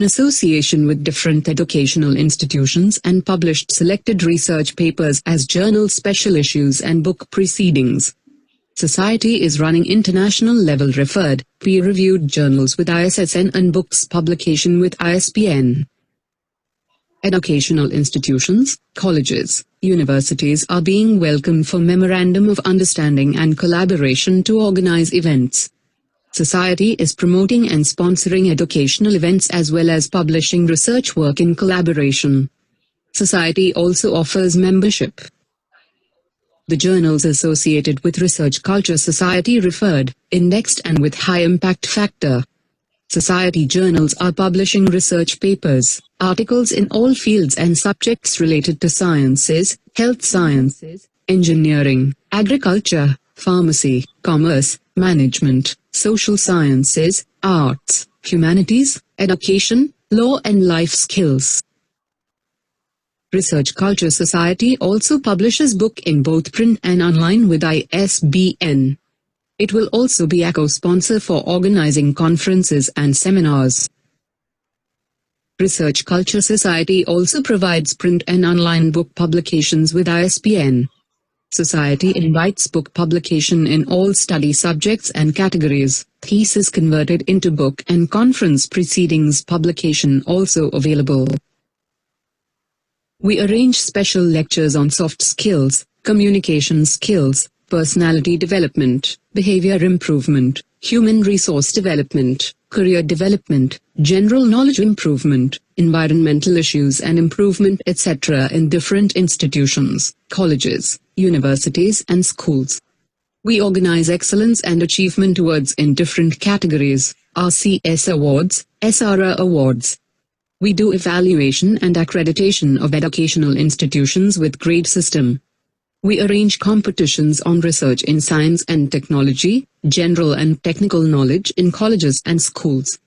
in association with different educational institutions and published selected research papers as journal special issues and book proceedings. Society is running international level referred, peer-reviewed journals with ISSN and books publication with ISBN. Educational institutions, colleges, universities are being welcomed for Memorandum of Understanding and collaboration to organize events. Society is promoting and sponsoring educational events as well as publishing research work in collaboration. Society also offers membership. The journals associated with Research Culture Society referred, indexed and with high impact factor. Society journals are publishing research papers, articles in all fields and subjects related to sciences, health sciences, engineering, agriculture, pharmacy, commerce, management, social sciences, arts, humanities, education, law and life skills. Research Culture Society also publishes book in both print and online with ISBN. It will also be a co-sponsor for organizing conferences and seminars. Research Culture Society also provides print and online book publications with ISBN. Society invites book publication in all study subjects and categories, thesis converted into book and conference proceedings publication also available. We arrange special lectures on soft skills, communication skills, personality development, behavior improvement, human resource development, career development, general knowledge improvement, environmental issues and improvement etc. in different institutions, colleges, universities and schools. We organize excellence and achievement awards in different categories, RCS awards, SRA awards. We do evaluation and accreditation of educational institutions with grade system. We arrange competitions on research in science and technology, general and technical knowledge in colleges and schools.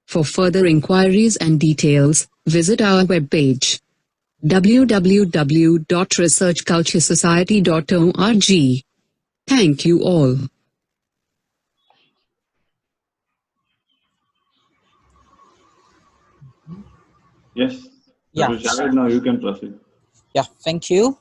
For further inquiries and details, visit our webpage www.researchculturesociety.org. Thank you all. Yes. Yeah. Now you can proceed. Yeah, thank you.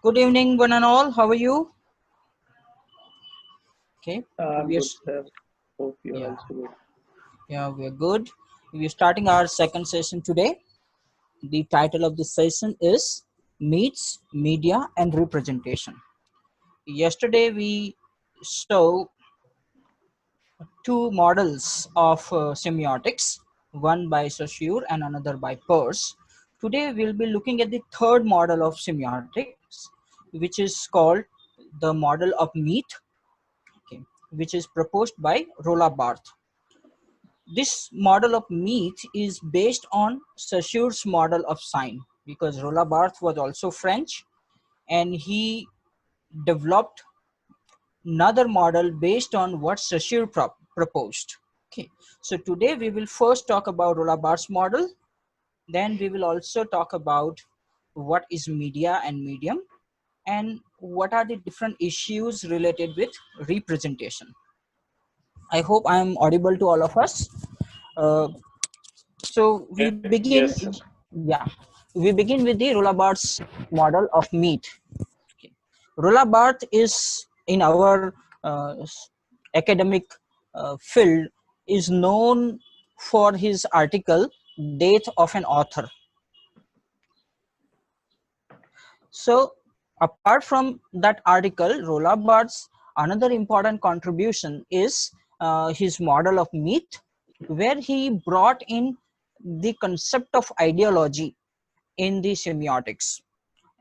Good evening, one and all. How are you? Okay. Good, sir. Hope you are also good. Yeah, we're good. We're starting our second session today. The title of this session is Meets, Media and Representation. Yesterday we saw two models of semiotics, one by Saussure and another by Peirce. Today we'll be looking at the third model of semiotics, which is called the model of meet, okay, which is proposed by Roland Barthes. This model of meet is based on Saussure's model of sign, because Roland Barthes was also French and he developed another model based on what Saussure proposed. Okay, so today we will first talk about Roland Barthes' model, then we will also talk about what is media and medium and what are the different issues related with representation. I hope I am audible to all of us. So we begin. Yes. Yeah, we begin with the Roland Barthes model of meet. Okay. Roland Barthes is in our academic field is known for his article Death of an Author. So apart from that article, Roland Barthes' another important contribution is his model of meet, where he brought in the concept of ideology in the semiotics.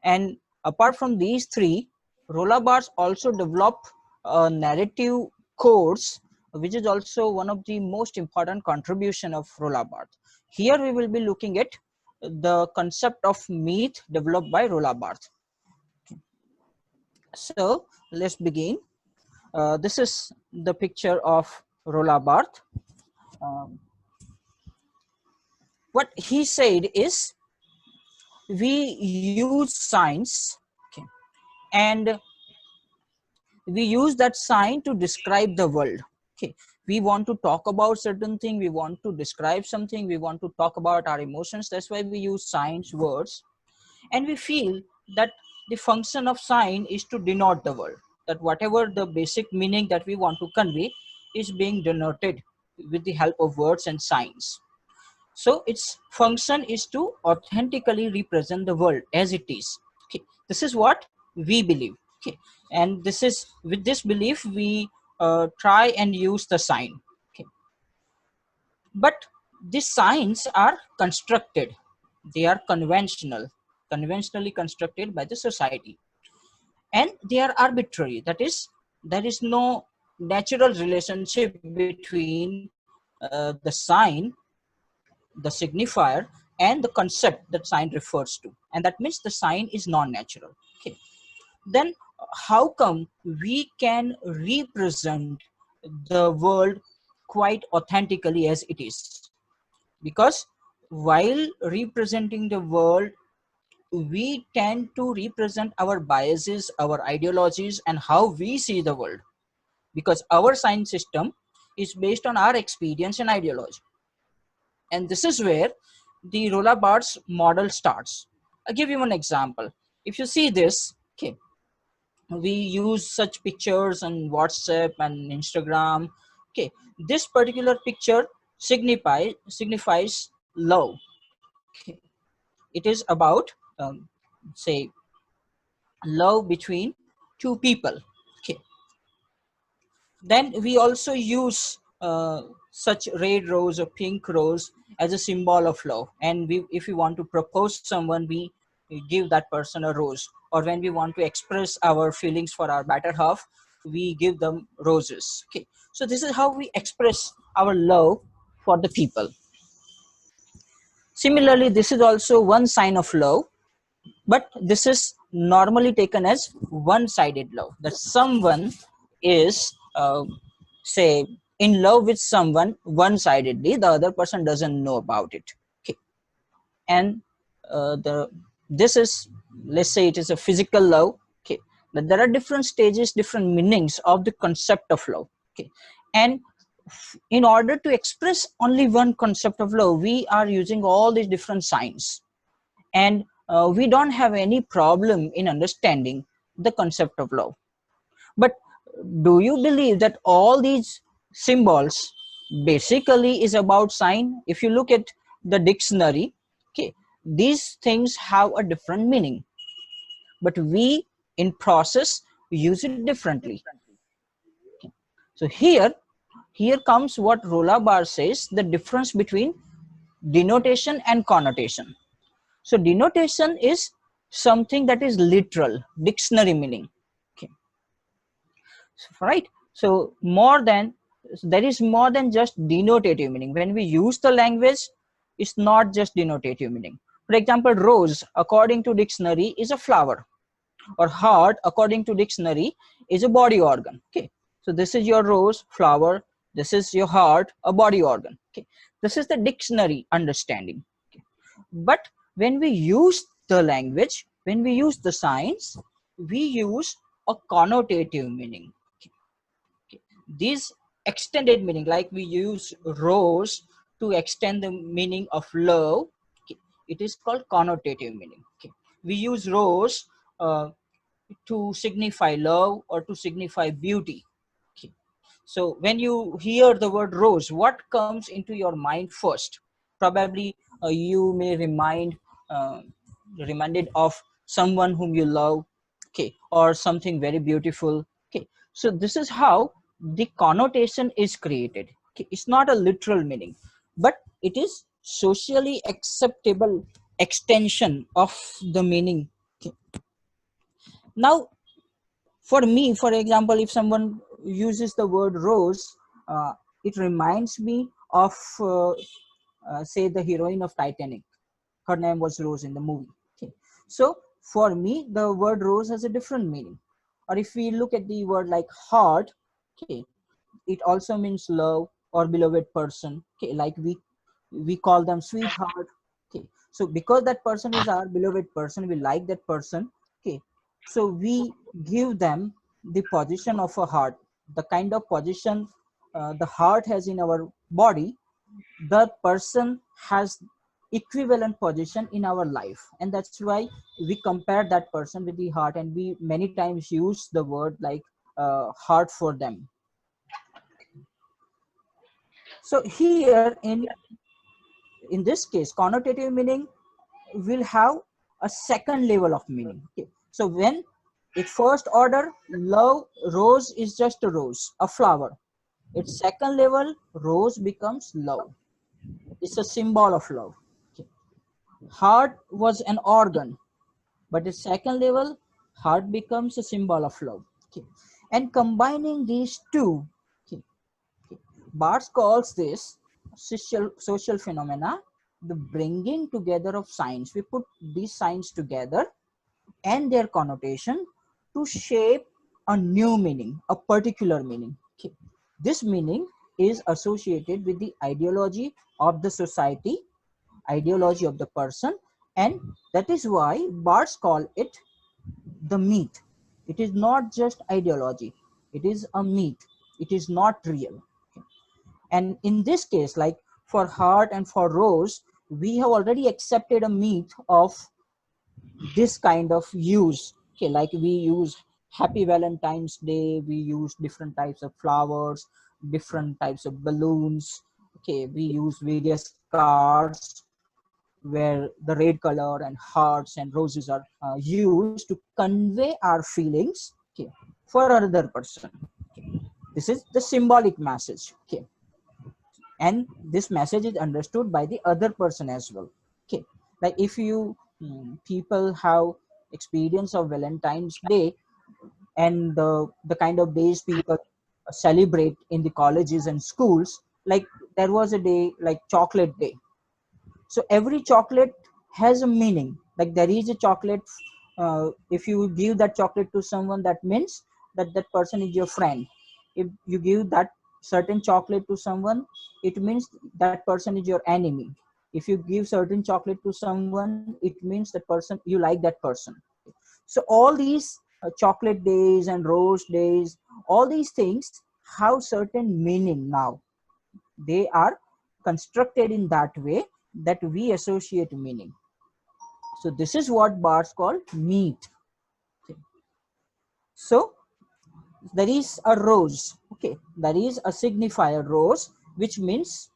And apart from these three, Roland Barthes also developed a narrative course, which is also one of the most important contribution of Roland Barthes. Here we will be looking at the concept of meet developed by Roland Barthes. So let's begin. This is the picture of Roland Barthes. what he said is, we use signs, okay, and we use that sign to describe the world. Okay, we want to talk about certain thing, we want to describe something, we want to talk about our emotions. That's why we use signs, words, and we feel that the function of sign is to denote the world, that whatever the basic meaning that we want to convey is being denoted with the help of words and signs. So its function is to authentically represent the world as it is. Okay, this is what we believe. Okay, and this is, with this belief we try and use the sign. Okay, but these signs are constructed, they are conventionally constructed by the society, and they are arbitrary. That is, there is no natural relationship between the sign, the signifier, and the concept that sign refers to, and that means the sign is non-natural. Okay, then how come we can represent the world quite authentically as it is? Because while representing the world, we tend to represent our biases, our ideologies, and how we see the world, because our sign system is based on our experience and ideology. And this is where the Roland Barthes model starts. I'll give you an example. If you see this, okay, we use such pictures on WhatsApp and Instagram. Okay, this particular picture signifies love. Okay, it is about say love between two people. Okay, then we also use such red rose or pink rose as a symbol of love, and if we want to propose someone, we give that person a rose, or when we want to express our feelings for our better half, we give them roses. Okay, so this is how we express our love for the people. Similarly, this is also one sign of love, but this is normally taken as one-sided love, that someone is say in love with someone one-sidedly, the other person doesn't know about it. Okay, and this is, let's say it is a physical love. Okay, but there are different stages, different meanings of the concept of love. Okay, and in order to express only one concept of love, we are using all these different signs, and we don't have any problem in understanding the concept of love. But do you believe that all these symbols basically is about sign? If you look at the dictionary, okay, these things have a different meaning, but we in process use it differently. So here comes what Roland Barthes says, the difference between denotation and connotation. So denotation is something that is literal, dictionary meaning. Okay, right? So there is more than just denotative meaning. When we use the language, it's not just denotative meaning. For example, rose according to dictionary is a flower, or heart according to dictionary is a body organ. Okay, so this is your rose, flower, this is your heart, a body organ. Okay, this is the dictionary understanding. Okay, but when we use the language, when we use the signs, we use a connotative meaning. Okay, these extended meaning, like we use rose to extend the meaning of love. Okay, it is called connotative meaning. Okay, we use rose to signify love or to signify beauty. Okay, so when you hear the word rose, what comes into your mind first? Probably you may reminded of someone whom you love, okay, or something very beautiful. Okay, so this is how the connotation is created. Okay, it's not a literal meaning, but it is socially acceptable extension of the meaning. Okay. Now, for me, for example, if someone uses the word rose, it reminds me of say the heroine of Titanic. Her name was Rose in the movie. Okay, so for me the word rose has a different meaning. Or if we look at the word like heart, okay, it also means love or beloved person. Okay, like we call them sweetheart. Okay, so because that person is our beloved person, we like that person. Okay, so we give them the position of a heart, the kind of position the heart has in our body. The person has equivalent position in our life, and that's why we compare that person with the heart, and we many times use the word like heart for them. So here in this case, connotative meaning will have a second level of meaning. Okay, so when its first order, love, rose is just a rose, a flower. Its second level, rose becomes love. It's a symbol of love. Okay. Heart was an organ, but at second level, heart becomes a symbol of love. Okay. And combining these two, okay, okay, Barthes calls this social phenomena the bringing together of signs. We put these signs together and their connotation to shape a new meaning, a particular meaning. Okay. This meaning is associated with the ideology of the society, ideology of the person, and that is why Barthes call it the myth. It is not just ideology, it is a myth. It is not real. Okay. And in this case, like for heart and for rose, we have already accepted a myth of this kind of use. Okay, like we use happy Valentine's Day, we use different types of flowers, different types of balloons. Okay, we use various cards where the red color and hearts and roses are used to convey our feelings, okay, for another person. Okay. This is the symbolic message. Okay, and this message is understood by the other person as well. Okay, like if you people have experience of Valentine's Day and the kind of days people celebrate in the colleges and schools, like there was a day like chocolate day. So every chocolate has a meaning. Like there is a chocolate, if you give that chocolate to someone, that means that that person is your friend. If you give that certain chocolate to someone, it means that person is your enemy. If you give certain chocolate to someone, it means that person, you like that person. So all these chocolate days and rose days, all these things have certain meaning now. They are constructed in that way that we associate meaning. So this is what Barthes called meat. Okay. So there is a rose. Okay, there is a signifier rose, which means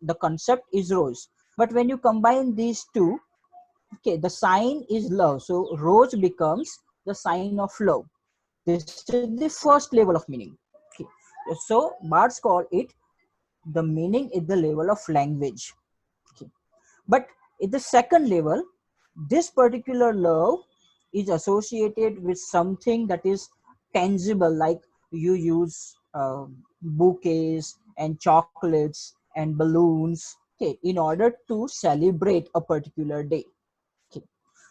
the concept is rose. But when you combine these two, okay, the sign is love. So rose becomes the sign of love. This is the first level of meaning. Okay. So Barthes call it the meaning at the level of language. Okay. But at the second level, this particular love is associated with something that is tangible, like you use bouquets and chocolates and balloons, okay, in order to celebrate a particular day. Okay.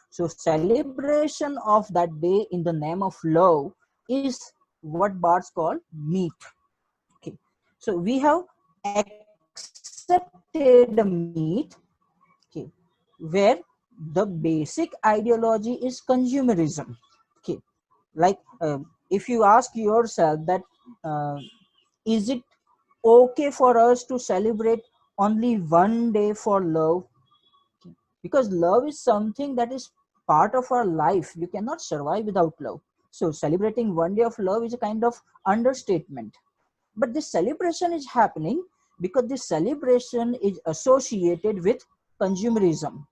So celebration of that day in the name of love is what Barthes call meat. Okay. So we have accepted a meat, okay, where the basic ideology is consumerism. Okay, like if you ask yourself that is it okay for us to celebrate only one day for love? Okay. Because love is something that is part of our life. You cannot survive without love. So celebrating one day of love is a kind of understatement. But this celebration is happening because this celebration is associated with consumerism.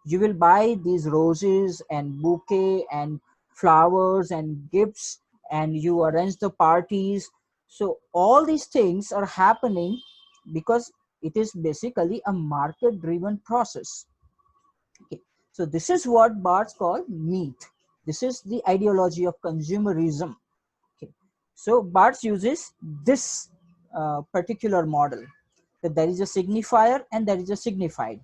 You will buy these roses and bouquet and flowers and gifts, and you arrange the parties. So all these things are happening because it is basically a market driven process. Okay. So this is what Barthes called meat. This is the ideology of consumerism. Okay. So Barthes uses this particular model, that there is a signifier and there is a signified.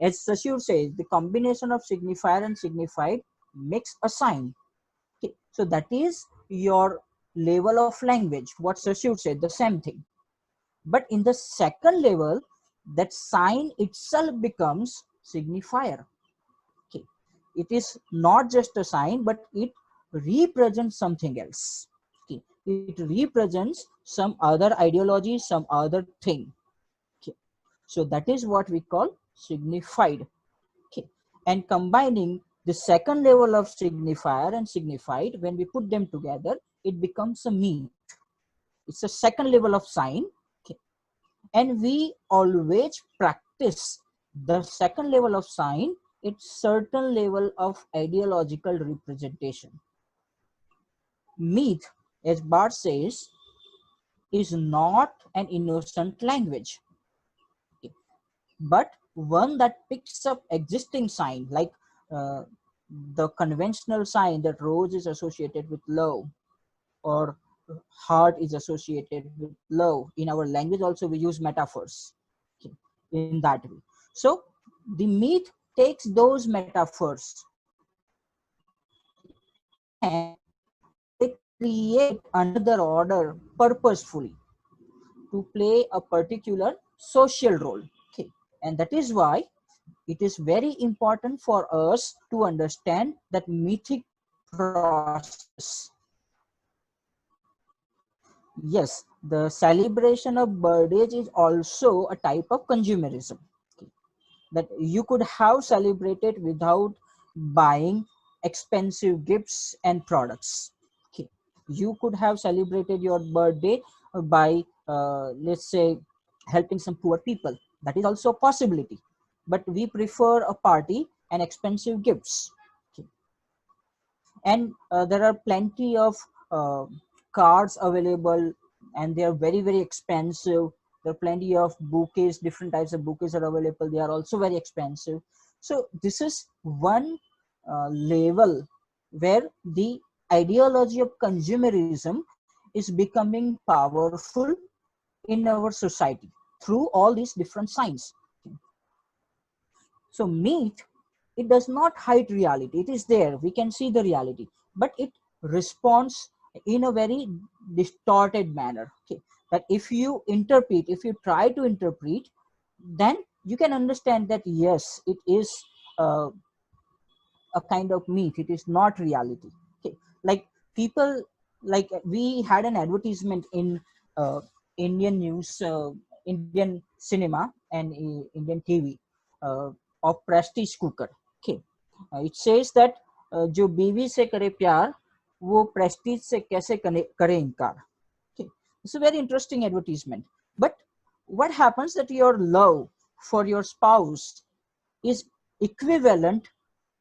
As Sashur says, the combination of signifier and signified makes a sign. Okay. So that is your level of language. What Sashur said, the same thing. But in the second level, that sign itself becomes signifier. Okay, it is not just a sign, but it represents something else. Okay, it represents some other ideology, some other thing. Okay, so that is what we call signified. Okay, and combining the second level of signifier and signified, when we put them together, it becomes a meat. It's a second level of sign. Okay, and we always practice the second level of sign at certain level of ideological representation. Myth, as Bart says, is not an innocent language, but one that picks up existing sign, like uh, the conventional sign that rose is associated with love, or heart is associated with love. In our language also we use metaphors, okay, in that way. So the myth takes those metaphors and they create another order purposefully to play a particular social role. Okay, and that is why it is very important for us to understand that mythic process. Yes, the celebration of birthdays is also a type of consumerism. Okay, that you could have celebrated without buying expensive gifts and products. Okay, you could have celebrated your birthday by let's say helping some poor people. That is also a possibility, but we prefer a party and expensive gifts. Okay, and there are plenty of uh, cards available, and they are very expensive. There are plenty of bouquets, different types of bouquets are available, they are also very expensive. So this is one level where the ideology of consumerism is becoming powerful in our society through all these different signs. So myth, it does not hide reality. It is there. We can see the reality, but it responds in a very distorted manner. Okay, that if you interpret, if you try to interpret, then you can understand that yes, it is uh, a kind of myth. It is not reality. Okay, like people, like we had an advertisement in uh, Indian news, Indian cinema, and Indian TV of prestige cooker. Okay, it says that जो बीवी से करे प्यार वो prestige से कैसे करे इनकार. Okay, it's a very interesting advertisement. But what happens that your love for your spouse is equivalent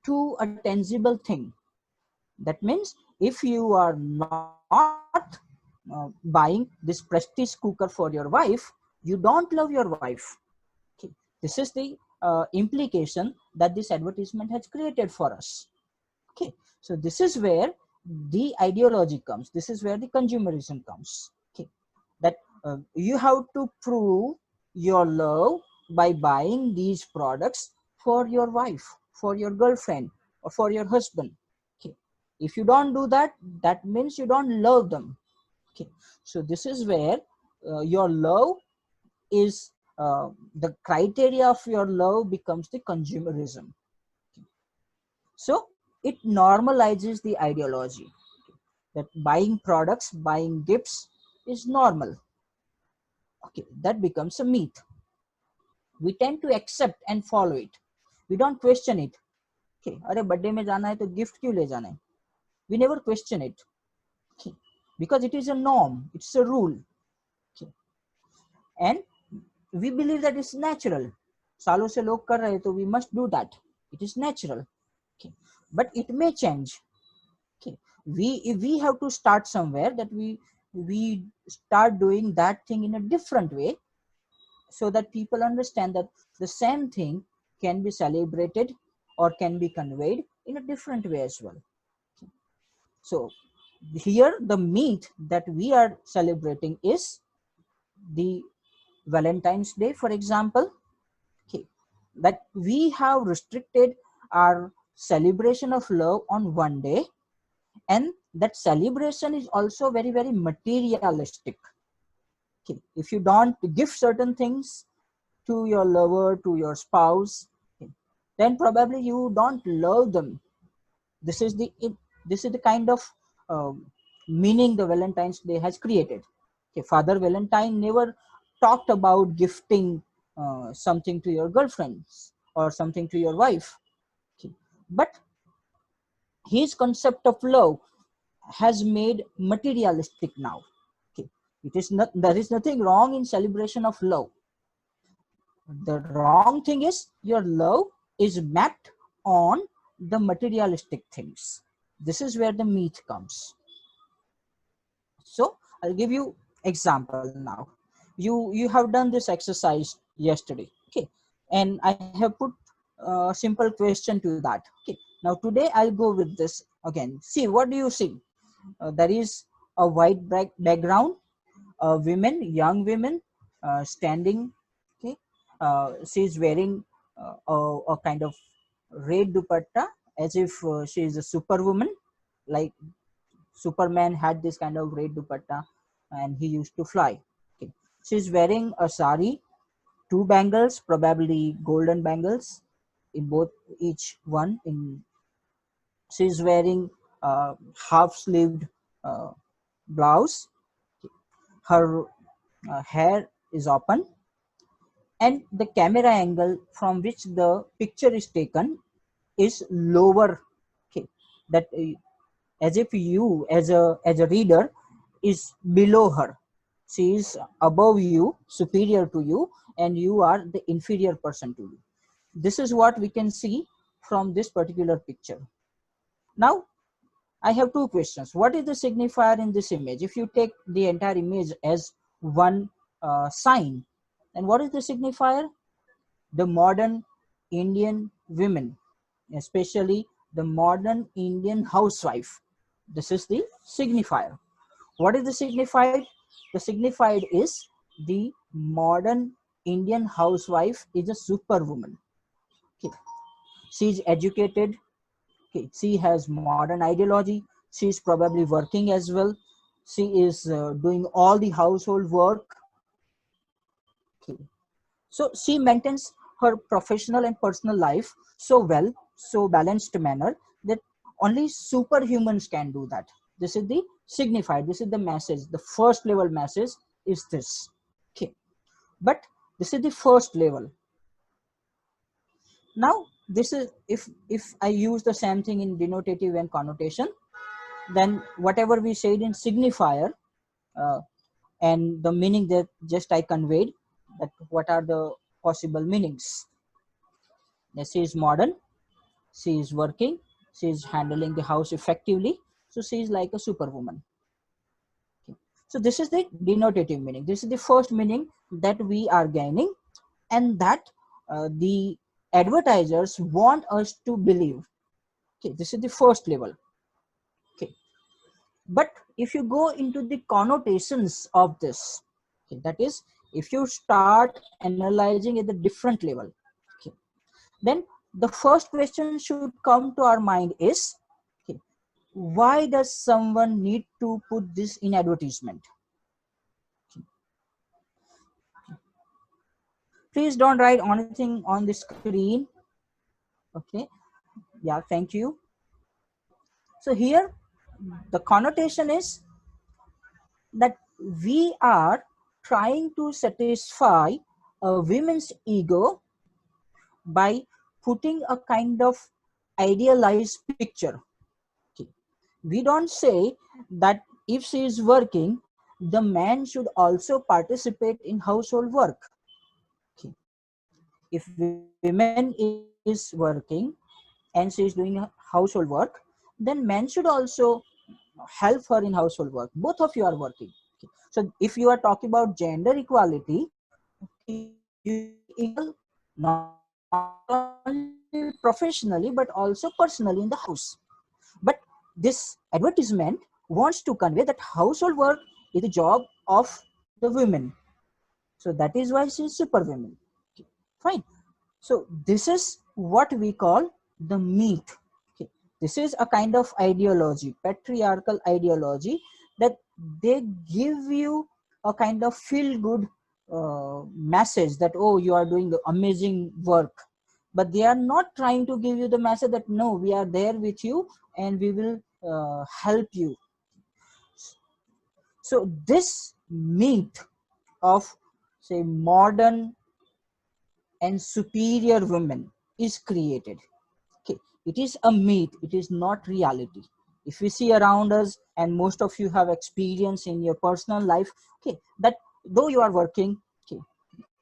to a tangible thing. That means if you are not buying this prestige cooker for your wife, you don't love your wife. Okay. This is the implication that this advertisement has created for us. Okay, so this is where the ideology comes. This is where the consumerism comes. Okay, that you have to prove your love by buying these products for your wife, for your girlfriend, or for your husband. Okay, if you don't do that, that means you don't love them. Okay, so this is where your love is the criteria of your love becomes the consumerism. So it normalizes the ideology that buying products, buying gifts is normal. Okay, that becomes a myth. We tend to accept and follow it. We don't question it. Okay, अरे birthday में जाना है तो gift क्यों ले जाना है? We never question it. Okay, because it is a norm, it's a rule. Okay, and we believe that it's natural. सालों से लोग कर रहे तो we must do that. It is natural. Okay, but it may change. Okay, we have to start somewhere, that we start doing that thing in a different way, so that people understand that the same thing can be celebrated or can be conveyed in a different way as well. So here the myth that we are celebrating is the Valentine's Day, for example. Okay, that we have restricted our celebration of love on one day, and that celebration is also very materialistic. Okay, if you don't give certain things, to your lover, to your spouse, okay, then probably you don't love them. This is the kind of meaning the Valentine's Day has created. Okay, Father Valentine never talked about gifting something to your girlfriends or something to your wife. Okay. But his concept of love has made materialistic now. Okay. It is not, there is nothing wrong in celebration of love. The wrong thing is your love is mapped on the materialistic things. This is where the meat comes. So I'll give you example now. You have done this exercise yesterday, okay, and I have put a simple question to that. Okay, now today I'll go with this again. See, what do you see? There is a white background, young women standing. Okay, she's wearing a kind of red dupatta, as if she is a superwoman, like Superman had this kind of red dupatta and he used to fly. Okay. She's wearing a sari, two bangles, probably golden bangles in both, each one. She's wearing half sleeved uh, blouse. Her hair is open, and the camera angle from which the picture is taken is lower. Okay, that as if you as a reader is below her. She is above you, superior to you, and you are the inferior person to you. This is what we can see from this particular picture. Now I have two questions. What is the signifier in this image? If you take the entire image as one sign, and what is the signifier? The modern Indian women, especially the modern Indian housewife. This is the signifier. What is the signified? The signified is the modern Indian housewife is a superwoman. Okay. She is educated. Okay. She has modern ideology. She is probably working as well. She is doing all the household work. Okay. So she maintains her professional and personal life so well, so balanced manner that only superhumans can do that. This is the signified. This is the message. The first level message is this. Okay, but this is the first level. Now this is, if I use the same thing in denotative and connotation, then whatever we said in signifier uh, and the meaning that just I conveyed, that what are the possible meanings. She is modern, she is working, she is handling the house effectively, so she is like a superwoman. Okay. So this is the denotative meaning. This is the first meaning that we are gaining, and that the advertisers want us to believe. Okay, this is the first level. Okay, but if you go into the connotations of this, okay, that is, if you start analyzing at the different level, okay, then the first question should come to our mind is, okay, why does someone need to put this in advertisement? Okay. Please don't write anything on the screen. Okay, yeah, thank you. So here the connotation is that we are trying to satisfy a woman's ego by putting a kind of idealized picture. Okay. We don't say that if she is working, the man should also participate in household work. Okay. If women is working and she is doing household work, then men should also help her in household work. Both of you are working. Okay. So if you are talking about gender equality, you equal not only professionally but also personally in the house. But this advertisement wants to convey that household work is the job of the women. So that is why she is superwoman. Okay, fine. So this is what we call the myth. Okay. This is a kind of ideology, patriarchal ideology, that they give you a kind of feel good message that, oh, you are doing amazing work, but they are not trying to give you the message that no, we are there with you and we will help you. So this myth of, say, modern and superior women is created. Okay, it is a myth, it is not reality. If we see around us, and most of you have experience in your personal life, okay, that though you are working, okay,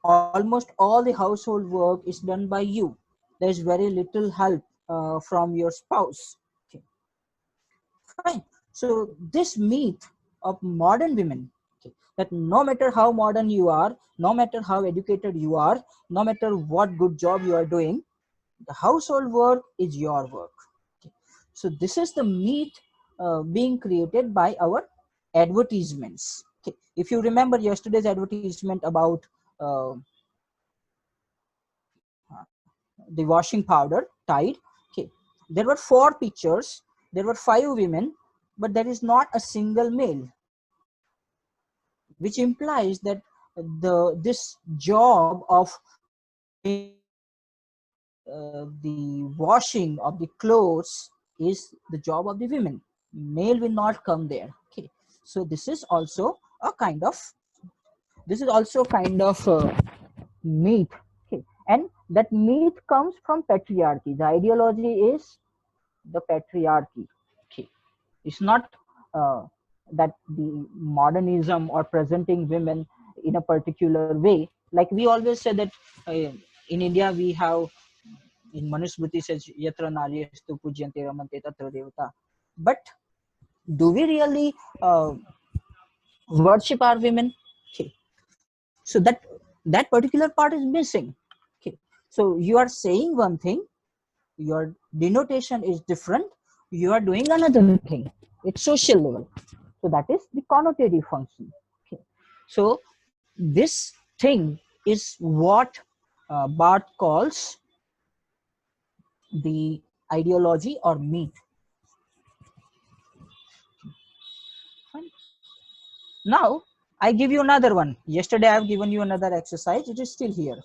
almost all the household work is done by you. There is very little help from your spouse. Okay, fine. So this myth of modern women, okay, that no matter how modern you are, no matter how educated you are, no matter what good job you are doing, the household work is your work. Okay. So this is the myth being created by our advertisements. Okay. If you remember yesterday's advertisement about the washing powder Tide, okay, there were 4 pictures, there were 5 women, but there is not a single male, which implies that this job of the washing of the clothes is the job of the women. Male will not come there. Okay, so this is also a kind of myth. Okay, and that myth comes from patriarchy. The ideology is the patriarchy. Okay, it's not that the modernism or presenting women in a particular way. Like we always say that in India we have, in Manusmriti says, Yatra Naryastu Pujyante Ramante Tatra Devata. But do we really worship our women? Okay. So that particular part is missing. Okay. So you are saying one thing, your denotation is different, you are doing another thing. It's social level. So that is the connotative function. Okay. So this thing is what Barth calls the ideology or myth. Now I give you another one. Yesterday I have given you another exercise. It is still here.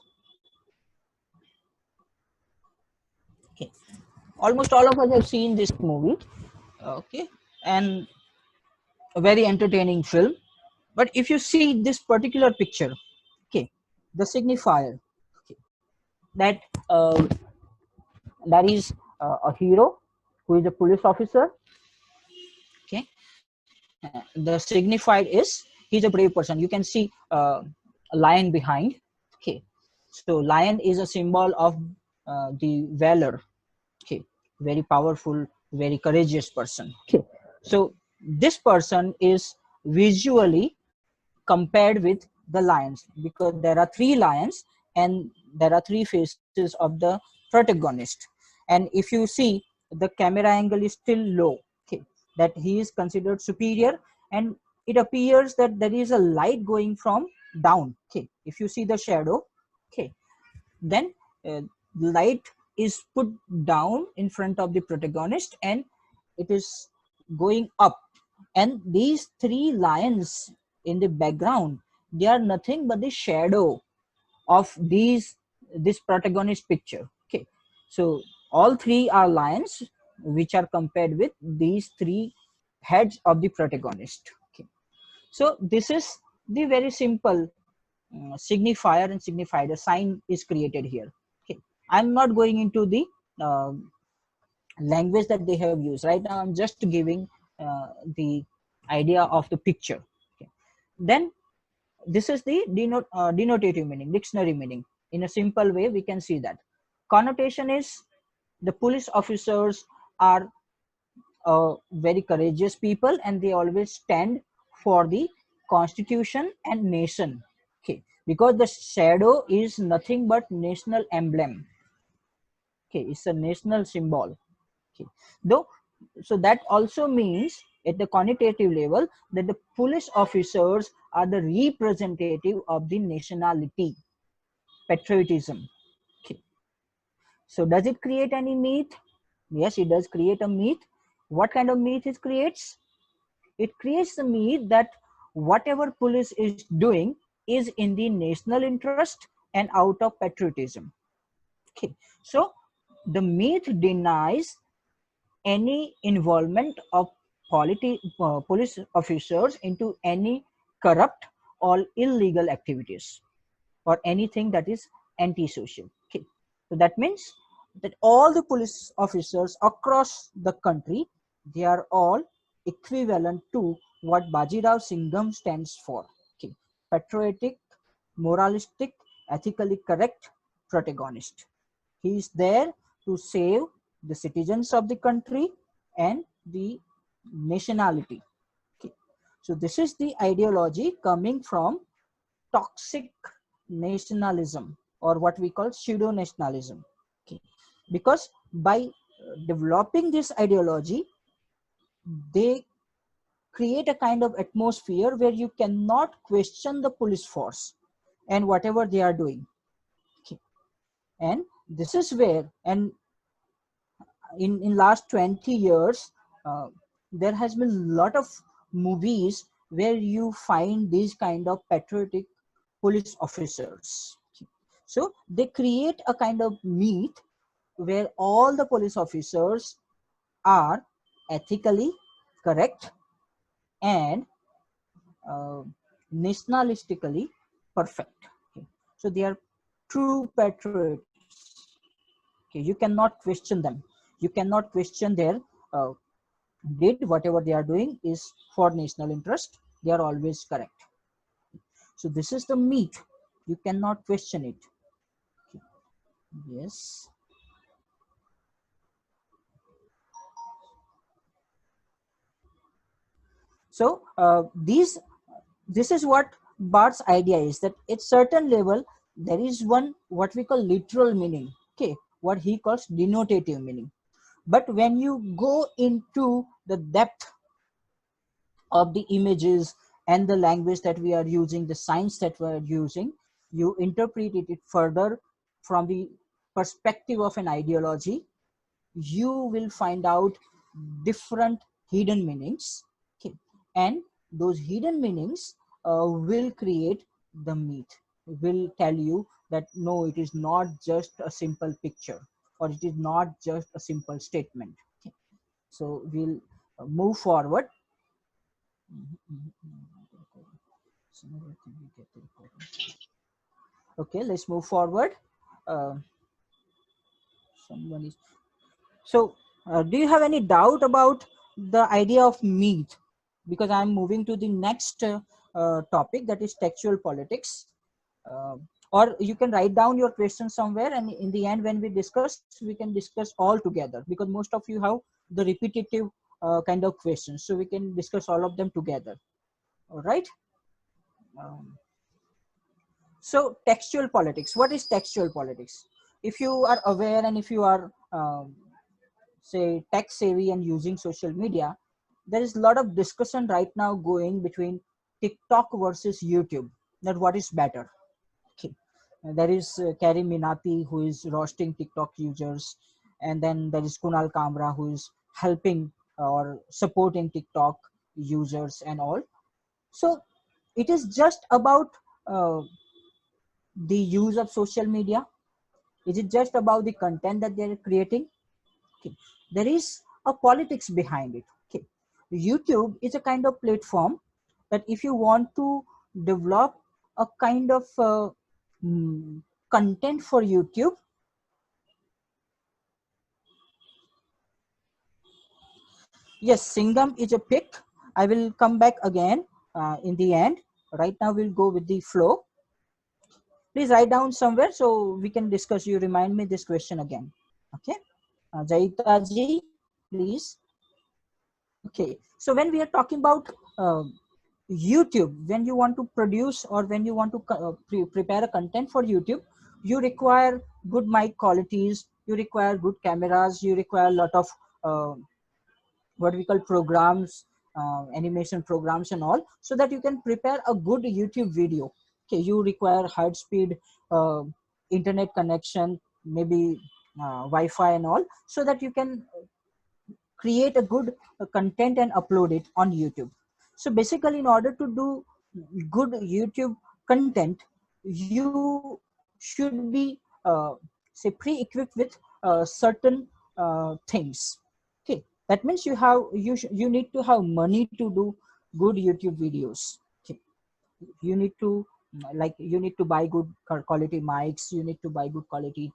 Okay. Almost all of us have seen this movie. Okay, and a very entertaining film. But if you see this particular picture, okay, the signifier, okay, that uh, that is a hero who is a police officer. Okay, the signified is he's a brave person. You can see a lion behind. Okay, so lion is a symbol of the valor. Okay, very powerful, very courageous person. Okay, so this person is visually compared with the lions, because there are 3 lions and there are 3 faces of the protagonist. And if you see, the camera angle is still low. Okay, that he is considered superior, and it appears that there is a light going from down. Okay, if you see the shadow, okay, then light is put down in front of the protagonist and it is going up, and these 3 lions in the background, they are nothing but the shadow of this protagonist picture. Okay, so all 3 are lions which are compared with these 3 heads of the protagonist. Okay, so this is the very simple signifier and signified. A sign is created here. Okay, I'm not going into the uh, language that they have used right now. I'm just giving the idea of the picture. Okay, then this is the denotative meaning, dictionary meaning. In a simple way, we can see that connotation is the police officers are very courageous people and they always stand for the constitution and nation. Okay, because the shadow is nothing but national emblem. Okay, it's a national symbol. Okay, though, so that also means at the connotative level that the police officers are the representative of the nationality, patriotism. Okay, so does it create any myth? Yes, it does create a myth. What kind of myth it creates? It creates the myth that whatever police is doing, is in the national interest and out of patriotism. Okay, so the myth denies any involvement of police officers into any corrupt or illegal activities or anything that is antisocial. Okay, so that means that all the police officers across the country, they are all equivalent to what Bajirao Singham stands for. Okay, patriotic, moralistic, ethically correct protagonist. He is there to save the citizens of the country and the nationality. Okay. So this is the ideology coming from toxic nationalism, or what we call pseudo nationalism. Okay. Because by developing this ideology, they create a kind of atmosphere where you cannot question the police force and whatever they are doing. Okay. And this is where, and in last 20 years, there has been a lot of movies where you find these kind of patriotic police officers. So they create a kind of myth where all the police officers are ethically correct and uh, nationalistically perfect. Okay. So they are true patriots. Okay. You cannot question them. You cannot question their did whatever they are doing is for national interest. They are always correct. So this is the myth. You cannot question it. Okay. Yes. So this is what Barth's idea is, that at certain level there is one what we call literal meaning. Okay, what he calls denotative meaning. But when you go into the depth of the images and the language that we are using, the science that we are using, you interpret it further from the perspective of an ideology, you will find out different hidden meanings. Okay. And those hidden meanings will create the myth, will tell you that no, it is not just a simple picture, or it is not just a simple statement. Okay. So we'll move forward. Okay, let's move forward. uh, Someone is so do you have any doubt about the idea of myth? Because I'm moving to the next topic, that is textual politics. uh, or you can write down your questions somewhere, and in the end when we discuss, we can discuss all together, because most of you have the repetitive kind of questions, so we can discuss all of them together. All right. um, so textual politics, what is textual politics? If you are aware, and if you are say tech savvy and using social media, there is a lot of discussion right now going between TikTok versus YouTube, that what is better. Okay. There is Carrie Minati, who is roasting TikTok users, and then there is Kunal Kamra, who is helping or supporting TikTok users and all. So it is just about uh, the use of social media. Is it just about the content that they're creating? Okay. There is a politics behind it. Okay. YouTube is a kind of platform that if you want to develop a kind of content for YouTube, yes, Singham is a pick. I will come back again in the end. Right now we'll go with the flow. Please write down somewhere so we can discuss. You remind me this question again. Okay. Jaita ji, please. Okay. So when we are talking about YouTube, when you want to produce or when you want to prepare a content for YouTube, you require good mic qualities, you require good cameras, you require a lot of what we call programs, animation programs and all, so that you can prepare a good YouTube video. Okay, you require high speed internet connection, maybe Wi-Fi and all, so that you can create a good content and upload it on YouTube. So basically, in order to do good YouTube content, you should be say pre-equipped with certain things. Okay, that means you need to have money to do good YouTube videos. Okay, you need to you need to buy good quality mics, you need to buy good quality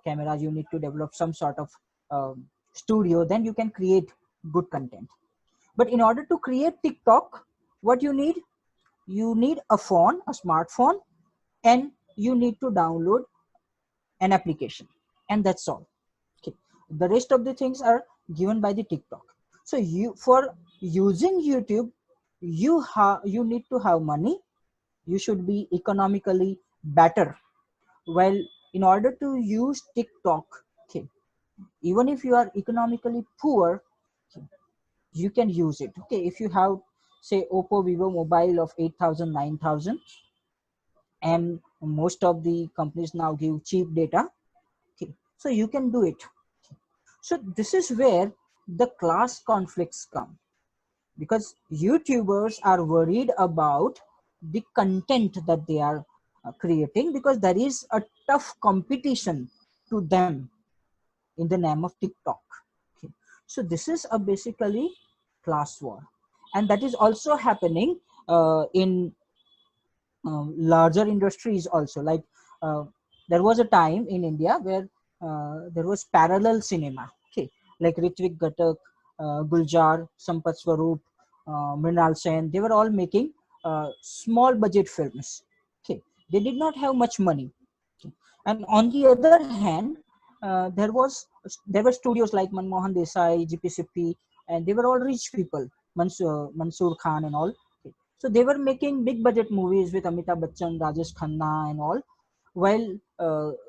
cameras, you need to develop some sort of studio, then you can create good content. But in order to create TikTok, what you need a phone, a smartphone, and you need to download an application, and that's all. Okay, the rest of the things are given by the TikTok. So you, for using YouTube, you need to have money, you should be economically better. Well, in order to use TikTok, okay, even if you are economically poor, okay, you can use it. Okay, if you have say Oppo Vivo mobile of 8,000 9,000, and most of the companies now give cheap data, okay, so you can do it. So this is where the class conflicts come, because YouTubers are worried about the content that they are creating, because there is a tough competition to them in the name of TikTok. Okay. So this is a basically class war, and that is also happening in larger industries also. Like there was a time in India where there was parallel cinema. Okay, like Ritvik Ghatak, Guljar, Sampat Swaroop, Mrinal Sen, they were all making small budget films. Okay, they did not have much money. Okay. And on the other hand, there were studios like Manmohan Desai, GPCP, and they were all rich people, Mansoor Khan and all. Okay. So they were making big budget movies with Amitabh Bachchan, Rajesh Khanna and all, while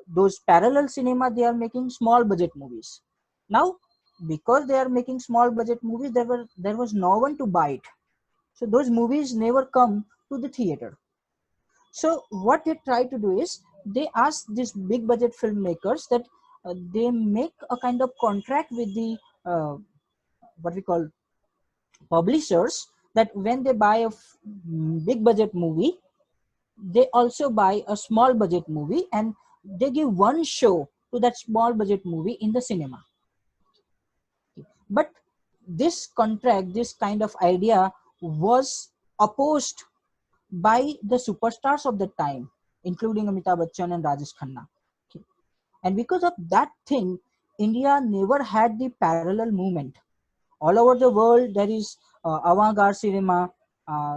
those parallel cinema, they are making small budget movies. Now, because they are making small budget movies, there was no one to buy it. So those movies never come to the theater. So what they try to do is they ask these big budget filmmakers that they make a kind of contract with the what we call publishers, that when they buy a big budget movie, they also buy a small budget movie, and they give one show to that small budget movie in the cinema. But this contract, this kind of idea was opposed by the superstars of the time, including Amitabh Bachchan and Rajesh Khanna. Okay. And because of that thing, India never had the parallel movement. All over the world, there is avant-garde cinema,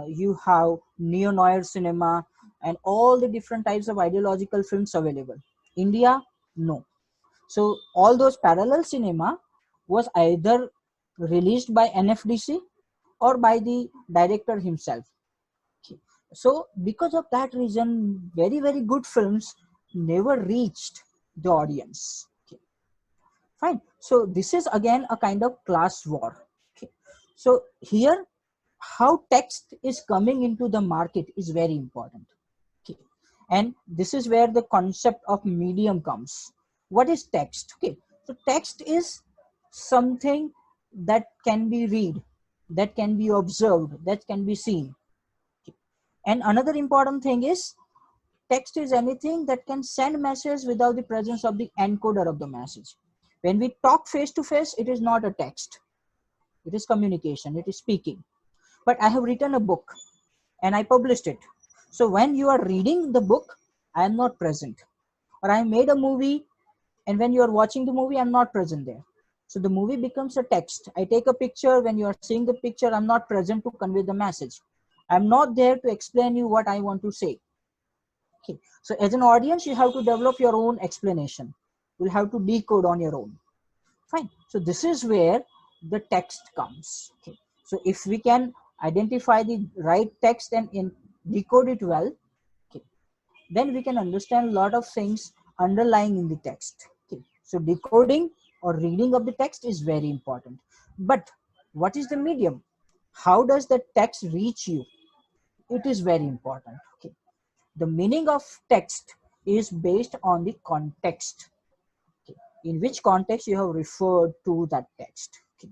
you have neo-noir cinema, and all the different types of ideological films available. India, no. So all those parallel cinema was either released by NFDC or by the director himself. Okay. So because of that reason, very, very good films never reached the audience. Okay. Fine. So this is again a kind of class war. Okay. So here, how text is coming into the market is very important. Okay. And this is where the concept of medium comes. What is text? Okay. So text is something that can be read, that can be observed, that can be seen. Okay. And another important thing is text is anything that can send message without the presence of the encoder of the message. When we talk face to face, it is not a text. It is communication, it is speaking. But I have written a book and I published it. So when you are reading the book, I am not present. Or I made a movie, and when you are watching the movie, I'm not present there. So the movie becomes a text. I take a picture. When you are seeing the picture, I'm not present to convey the message. I'm not there to explain you what I want to say. Okay. So as an audience, you have to develop your own explanation. You'll have to decode on your own. Fine. So this is where the text comes. Okay. So if we can identify the right text and decode it well, okay, then we can understand a lot of things underlying in the text. Okay. So decoding or reading of the text is very important. But what is the medium? How does the text reach you? It is very important. Okay. The meaning of text is based on the context. Okay. In which context you have referred to that text. Okay.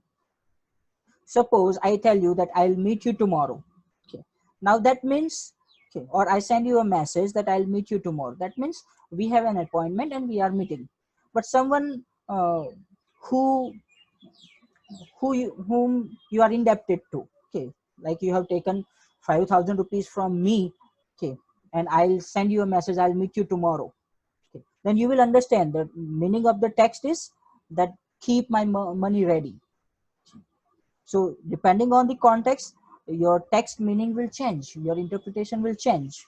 Suppose I tell you that I'll meet you tomorrow. Okay. Now that means Okay, or I send you a message that I'll meet you tomorrow. That means we have an appointment and we are meeting. But someone who whom you are indebted to, okay, like you have taken 5,000 rupees from me, okay, and I'll send you a message, I'll meet you tomorrow. Okay, then you will understand the meaning of the text is that keep my money ready. So depending on the context, your text meaning will change, your interpretation will change.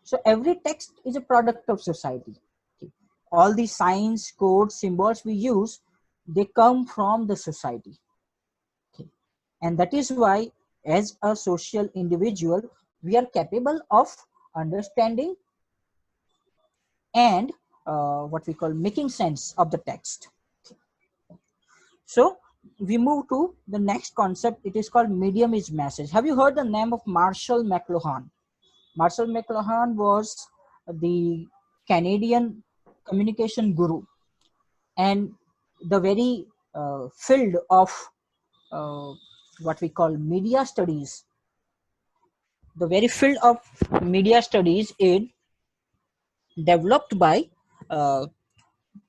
So every text is a product of society. Okay. All the signs, codes, symbols we use, they come from the society. Okay. And that is why as a social individual, we are capable of understanding and what we call making sense of the text. So we move to the next concept. It is called medium is message. Have you heard the name of Marshall McLuhan? Marshall McLuhan was the Canadian communication guru, and the very field of uh, what we call media studies, the very field of media studies is developed by uh,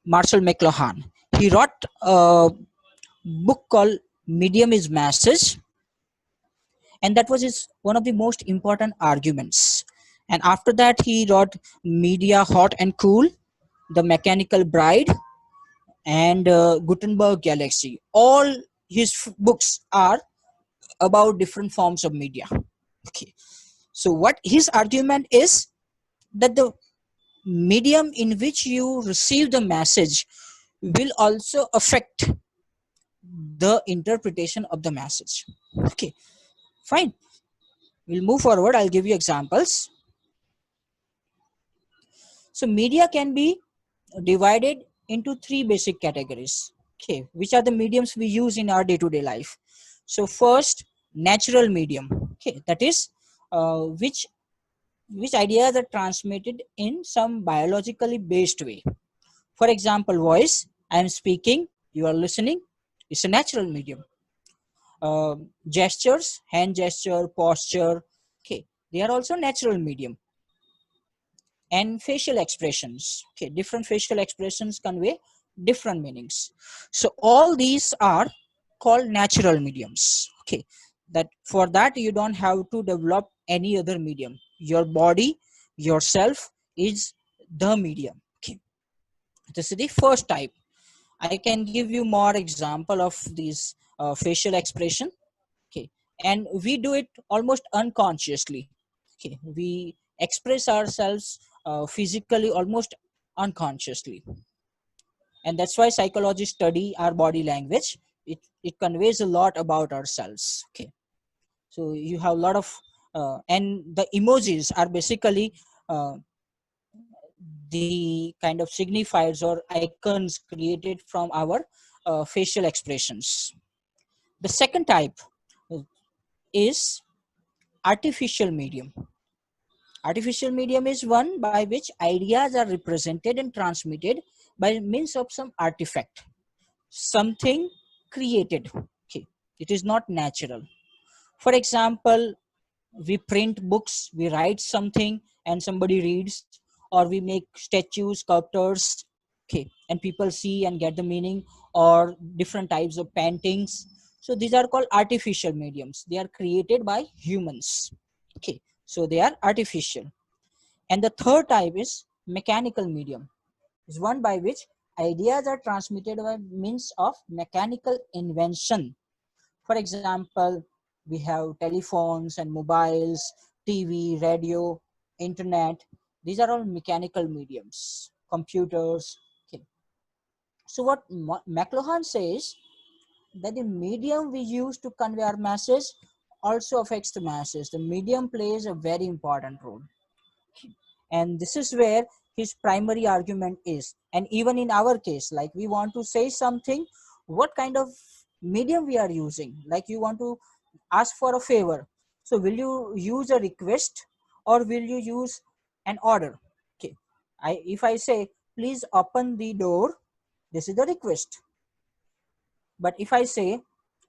Marshall McLuhan. He wrote a book called Medium is Message, and that was his one of the most important arguments. And after that, he wrote Media Hot and Cool, The Mechanical Bride, and Gutenberg Galaxy. All his books are about different forms of media. Okay. So what his argument is that the medium in which you receive the message will also affect the interpretation of the message. Okay, fine. We'll move forward. I'll give you examples. So media can be divided into three basic categories. Okay, which are the mediums we use in our day-to-day life. So first, natural medium. Okay, that is which ideas are transmitted in some biologically based way. For example, voice. I am speaking. You are listening. It's a natural medium. Gestures, hand gesture, posture. Okay, they are also natural medium. And facial expressions. Okay, different facial expressions convey different meanings. So all these are called natural mediums. Okay, that for that you don't have to develop any other medium. Your body, yourself is the medium. Okay, this is the first type. I can give you more example of these facial expression. Okay, and we do it almost unconsciously. Okay, we express ourselves physically almost unconsciously, and that's why psychologists study our body language. It conveys a lot about ourselves. Okay, so you have a lot of and the emojis are basically uh, the kind of signifiers or icons created from our facial expressions. The second type is artificial medium. Artificial medium is one by which ideas are represented and transmitted by means of some artifact, something created. Okay, it is not natural. For example, we print books, we write something and somebody reads, or we make statues, sculptures, okay, and people see and get the meaning, or different types of paintings. So these are called artificial mediums. They are created by humans. Okay, so they are artificial. And the third type is mechanical medium, is one by which ideas are transmitted by means of mechanical invention. For example, we have telephones and mobiles, TV, radio, internet. These are all mechanical mediums, computers. Okay. So what McLuhan says, that the medium we use to convey our message also affects the masses. The medium plays a very important role. And this is where his primary argument is. And even in our case, like we want to say something, what kind of medium we are using? Like you want to ask for a favor, so will you use a request or will you use an order? Okay, if I say please open the door, this is the request. But if I say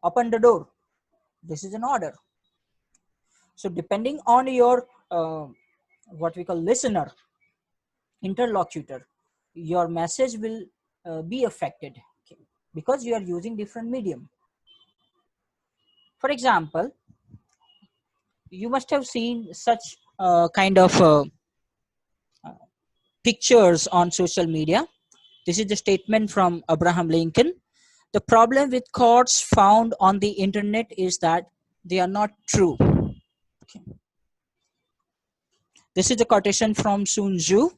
open the door, this is an order. So depending on your what we call listener, interlocutor, your message will be affected, okay, because you are using different medium. For example, you must have seen such kind of pictures on social media. This is the statement from Abraham Lincoln. The problem with quotes found on the internet is that they are not true. Okay. This is the quotation from Sun Tzu.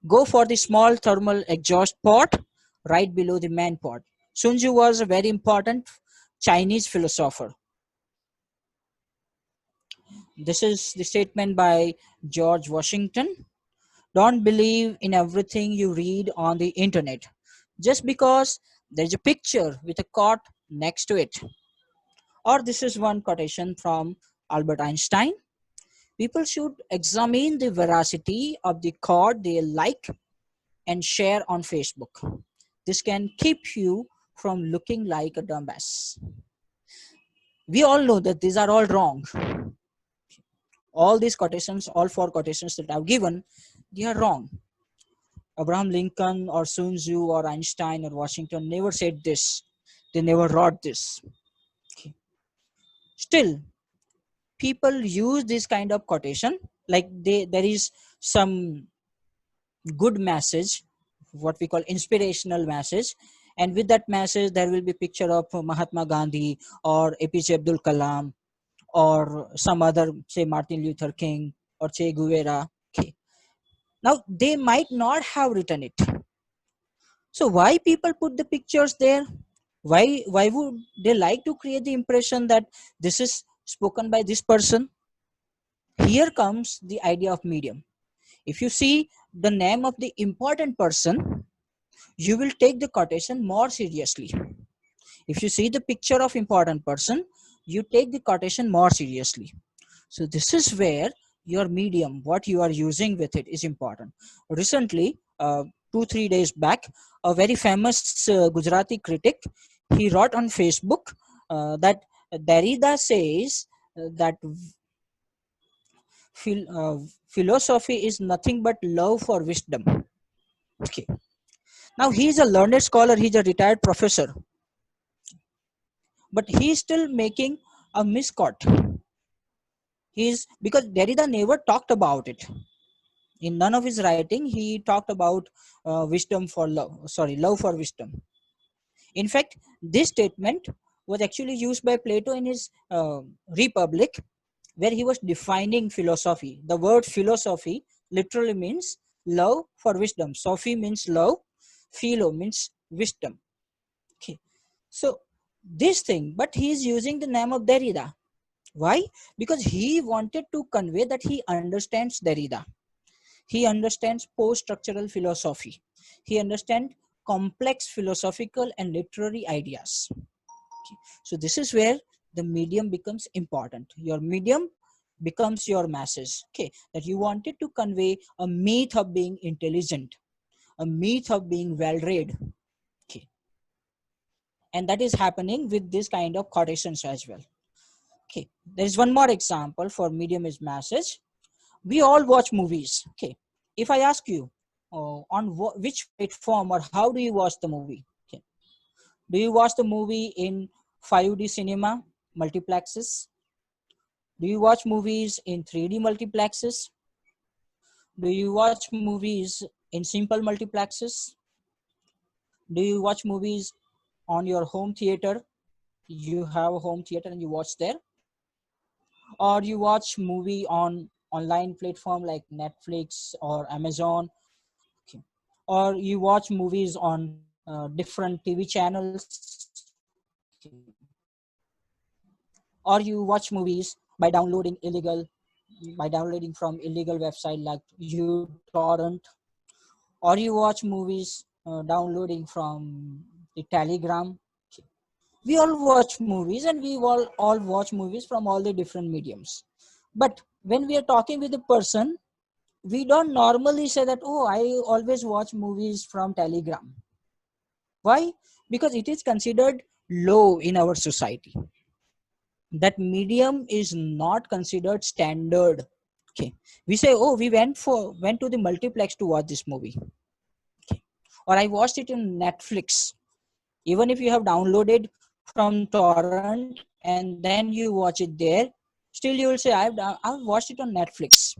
Go for the small thermal exhaust pot right below the main pot. Sun Tzu was a very important Chinese philosopher. This is the statement by George Washington. Don't believe in everything you read on the internet just because there's a picture with a quote next to it. Or this is one quotation from Albert Einstein. People should examine the veracity of the quote they like and share on Facebook. This can keep you from looking like a dumbass. We all know that these are all wrong. All these quotations, all four quotations that I've given, they are wrong. Abraham Lincoln or Sun Tzu or Einstein or Washington never said this. They never wrote this. Okay. Still, people use this kind of quotation, like there is some good message, what we call inspirational message, and with that message there will be picture of Mahatma Gandhi or APJ Abdul Kalam or some other, say Martin Luther King or Che Guevara. Okay. Now they might not have written it. So why people put the pictures there? Why would they like to create the impression that this is spoken by this person? Here comes the idea of medium. If you see the name of the important person, you will take the quotation more seriously. If you see the picture of important person, you take the quotation more seriously. So this is where your medium, what you are using with it, is important. Recently, 2-3 days back, a very famous Gujarati critic, he wrote on Facebook that Derrida says that philosophy is nothing but love for wisdom. Okay. Now he is a learned scholar, he is a retired professor, but he is still making a misquote. He's because Derrida never talked about it. In none of his writing, he talked about wisdom for love. Sorry, love for wisdom. In fact, this statement was actually used by Plato in his Republic, where he was defining philosophy. The word philosophy literally means love for wisdom. Sophy means love. Philo means wisdom. Okay. So this thing, but he is using the name of Derrida. Why? Because he wanted to convey that he understands Derrida. He understands post-structural philosophy. He understands complex philosophical and literary ideas. Okay. So this is where the medium becomes important. Your medium becomes your message. Okay, that you wanted to convey a myth of being intelligent, a myth of being well-read. Okay, and that is happening with this kind of quotations as well. Okay, there is one more example for medium is message. We all watch movies. Okay, if I ask you on which platform or how do you watch the movie? Okay, do you watch the movie in 5D cinema multiplexes? Do you watch movies in 3D multiplexes? Do you watch movies in simple multiplexes? Do you watch movies on your home theater? You have a home theater and you watch there? Or you watch movie on online platform like Netflix or Amazon? Okay. Or you watch movies on different TV channels? Okay. Or you watch movies by downloading from illegal website like uTorrent, or you watch movies downloading from the Telegram. We all watch movies and we all watch movies from all the different mediums. But when we are talking with a person, we don't normally say that, oh, I always watch movies from Telegram. Why? Because it is considered low in our society. that medium is not considered standard. Okay, we say, oh, we went to the multiplex to watch this movie, okay, or I watched it in Netflix. Even if you have downloaded from torrent and then you watch it there, still you will say, I've watched it on Netflix,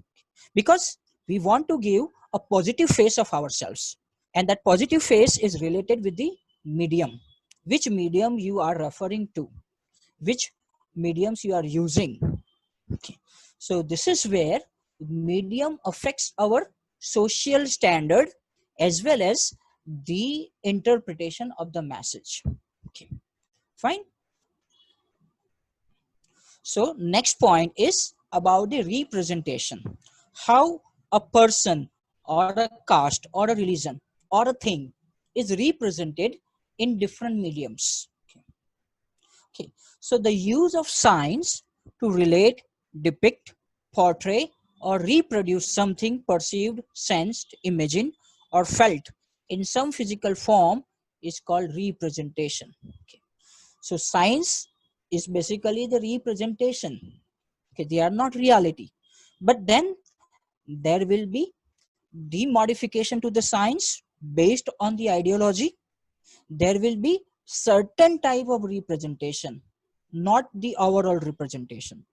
because we want to give a positive face of ourselves, and that positive face is related with the medium, which medium you are referring to, which mediums you are using. Okay. So this is where medium affects our social standard as well as the interpretation of the message. Okay, fine. So next point is about the representation. How a person or a caste or a religion or a thing is represented in different mediums. Okay. So the use of signs to relate, depict, portray, or reproduce something perceived, sensed, imagined, or felt in some physical form is called representation. Okay. So signs is basically the representation. Okay, they are not reality. But then there will be the modification to the signs based on the ideology. There will be certain type of representation, not the overall representation.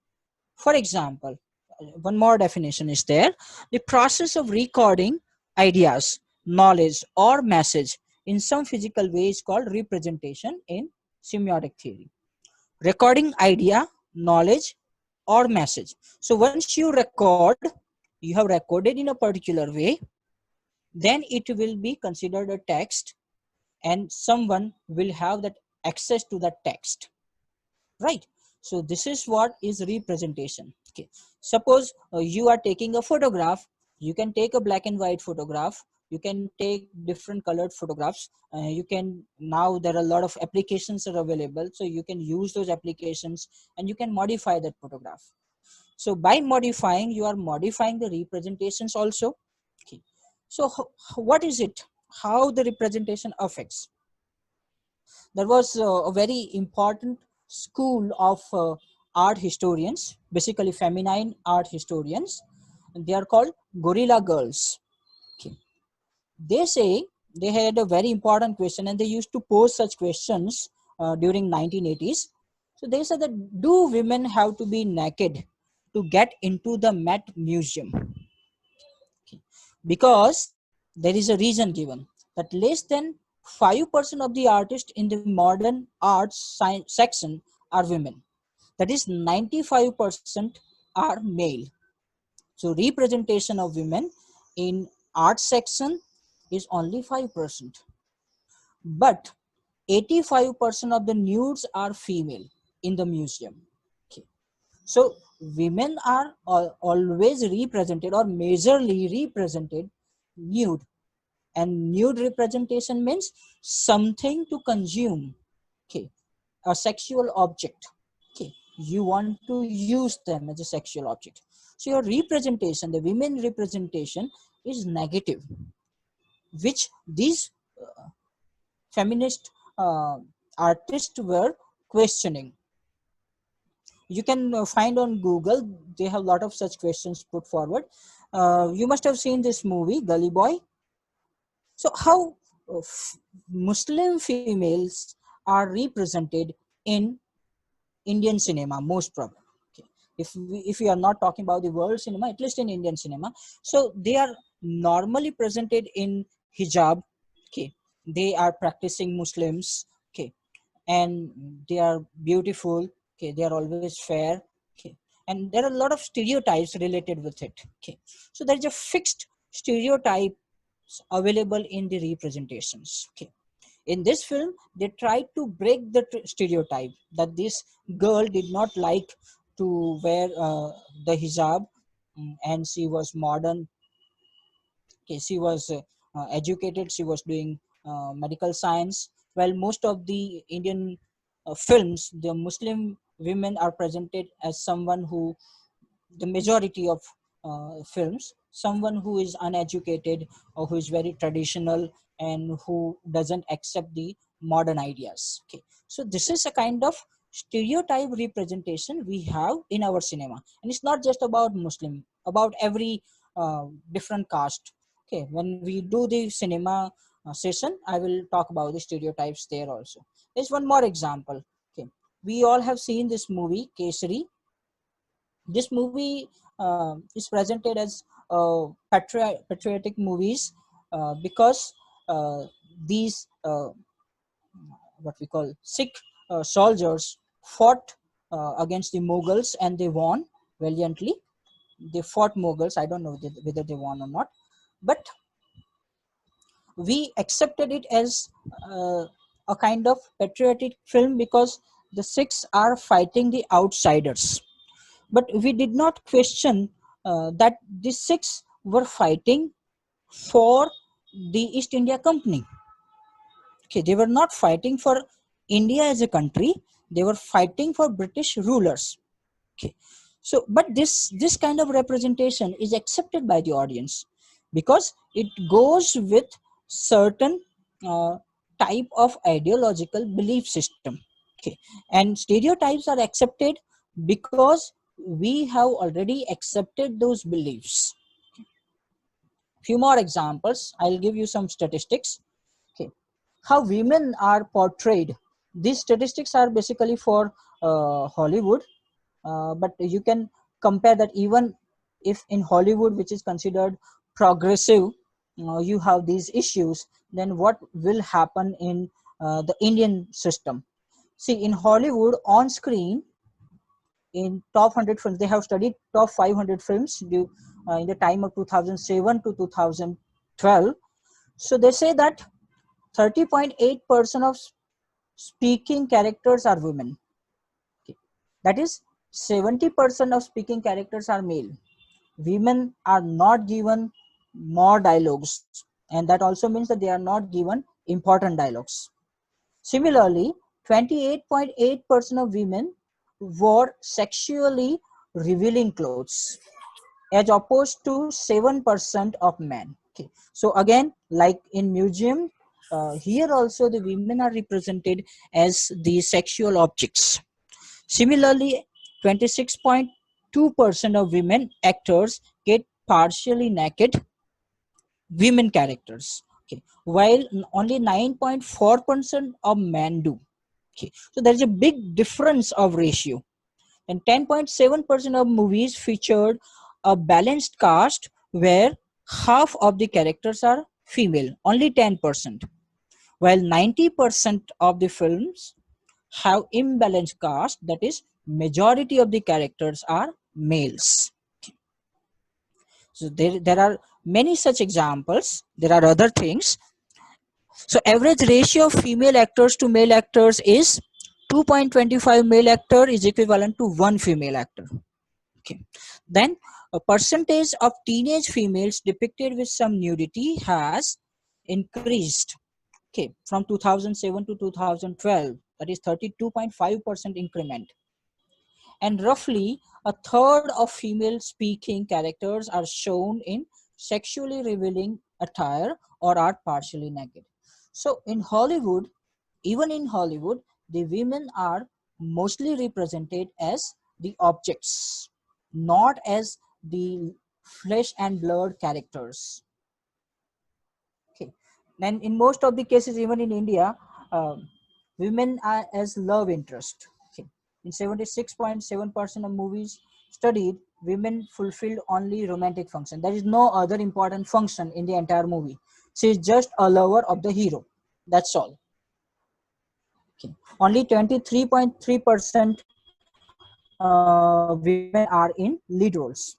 For example, one more definition is there: the process of recording ideas, knowledge, or message in some physical way is called representation in semiotic theory. Recording idea, knowledge, or message. So once you record, you have recorded in a particular way, then it will be considered a text, and someone will have that access to that text, right? So this is what is representation. Okay, suppose you are taking a photograph. You can take a black and white photograph, you can take different colored photographs. You can, now there are a lot of applications are available, so you can use those applications and you can modify that photograph. So by modifying, you are modifying the representations also. Okay, so what is it, how the representation affects? There was a very important school of art historians, basically feminine art historians, and they are called gorilla girls. Okay. They say they had a very important question, and they used to pose such questions during 1980s. So they said that, do women have to be naked to get into the Met Museum? Okay. Because there is a reason given that less than 5% of the artists in the modern arts section are women. That is 95% are male. So representation of women in art section is only 5%. But 85% of the nudes are female in the museum. Okay. So women are always represented or majorly represented nude, and nude representation means something to consume. Okay, a sexual object. Okay, you want to use them as a sexual object. So your representation, the women representation, is negative, which these feminist artists were questioning. You can find on Google, they have a lot of such questions put forward. You must have seen this movie Gully Boy. So how Muslim females are represented in Indian cinema, most probably. Okay. If we are not talking about the world cinema, at least in Indian cinema, so they are normally presented in hijab. Okay, they are practicing Muslims. Okay, and they are beautiful. Okay, they are always fair. Okay, and there are a lot of stereotypes related with it. Okay, so there is a fixed stereotype available in the representations. Okay, in this film they tried to break the stereotype that this girl did not like to wear the hijab, and she was modern. Okay, she was educated, she was doing medical science. While most of the Indian films, the Muslim women are presented as someone who, the majority of films, someone who is uneducated or who is very traditional and who doesn't accept the modern ideas. Okay, so this is a kind of stereotype representation we have in our cinema. And it's not just about Muslim, about every different caste. Okay, when we do the cinema session, I will talk about the stereotypes there also. There's one more example. Okay, we all have seen this movie Kesari. This movie is presented as patriotic movies because these what we call Sikh soldiers fought against the Mughals and they won valiantly. They fought Mughals. I don't know whether they won or not, but we accepted it as a kind of patriotic film because the Sikhs are fighting the outsiders. But we did not question that the Sikhs were fighting for the East India Company. Okay, they were not fighting for India as a country. They were fighting for British rulers. Okay, so but this kind of representation is accepted by the audience because it goes with certain uh, type of ideological belief system. Okay, and stereotypes are accepted because we have already accepted those beliefs. Few more examples. I'll give you some statistics. Okay, how women are portrayed. These statistics are basically for Hollywood, but you can compare that even if in Hollywood, which is considered progressive, you have these issues, then what will happen in the Indian system? See, in Hollywood, on screen, in top 100 films, they have studied top 500 films in the time of 2007 to 2012. So they say that 30.8% of speaking characters are women. Okay. That is 70% of speaking characters are male. Women are not given more dialogues, and that also means that they are not given important dialogues. Similarly, 28.8% of women wore sexually revealing clothes as opposed to 7% of men. Okay. So again, like in museum, here also the women are represented as the sexual objects. Similarly, 26.2% of women actors get partially naked women characters, okay, while only 9.4% of men do. Okay, so there is a big difference of ratio. And 10.7% of movies featured a balanced cast where half of the characters are female, only 10%, while 90% of the films have imbalanced cast, that is majority of the characters are males. So there are many such examples. There are other things. So average ratio of female actors to male actors is 2.25 male actor is equivalent to 1 female actor. Okay. Then a percentage of teenage females depicted with some nudity has increased, okay, from 2007 to 2012. That is 32.5% increment. And roughly a third of female speaking characters are shown in sexually revealing attire or are partially naked. So in Hollywood, even in Hollywood, the women are mostly represented as the objects, not as the flesh and blood characters. Okay. And in most of the cases, even in India, women are as love interest. Okay. In 76.7% of movies studied, women fulfilled only romantic function. There is no other important function in the entire movie. She is just a lover of the hero. That's all. Okay. Only 23.3% women are in lead roles.